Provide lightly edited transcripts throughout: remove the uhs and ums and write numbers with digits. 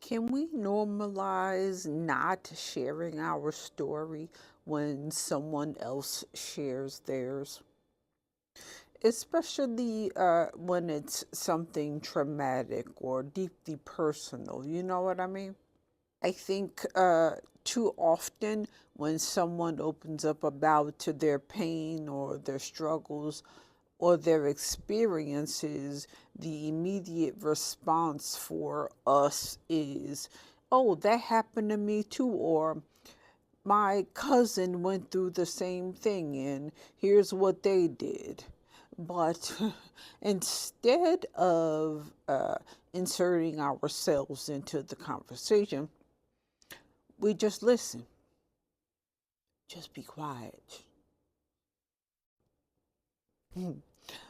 Can we normalize not sharing our story when someone else shares theirs? Especially when it's something traumatic or deeply personal. You know what I mean? I think too often when someone opens up about to their pain or their struggles or their experiences, the immediate response for us is, oh, that happened to me too, or my cousin went through the same thing and here's what they did. But instead of inserting ourselves into the conversation, we just listen, just be quiet.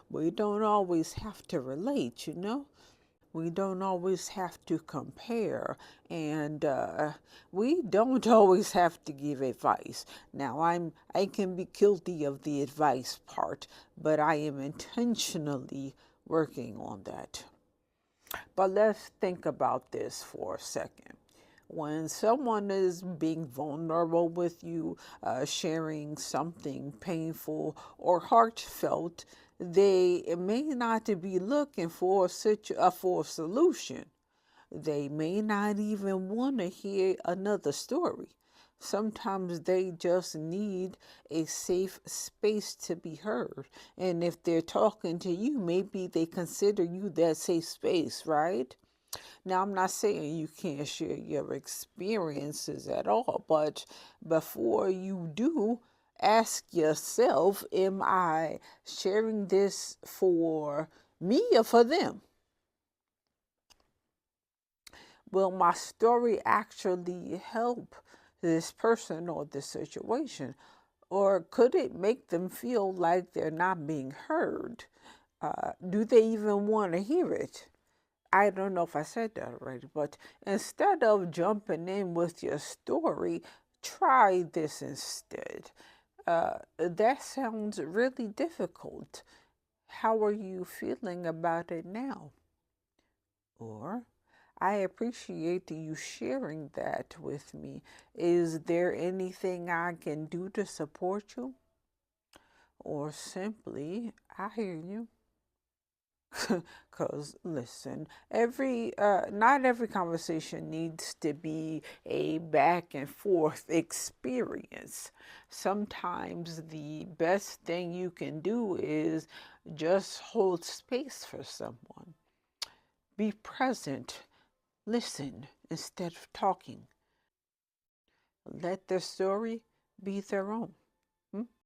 We don't always have to relate, you know? We don't always have to compare, and we don't always have to give advice. Now, I can be guilty of the advice part, but I am intentionally working on that. But let's think about this for a second. When someone is being vulnerable with you, sharing something painful or heartfelt, they may not be looking for for a solution. They may not even want to hear another story. Sometimes they just need a safe space to be heard. And if they're talking to you, maybe they consider you that safe space, right? Now, I'm not saying you can't share your experiences at all, but before you do, ask yourself, am I sharing this for me or for them? Will my story actually help this person or this situation? Or could it make them feel like they're not being heard? Do they even want to hear it? I don't know if I said that already, but instead of jumping in with your story, try this instead. That sounds really difficult. How are you feeling about it now? Or, I appreciate you sharing that with me. Is there anything I can do to support you? Or simply, I hear you. Because listen, not every conversation needs to be a back and forth experience. Sometimes the best thing you can do is just hold space for someone. Be present. Listen instead of talking. Let their story be their own. Hmm?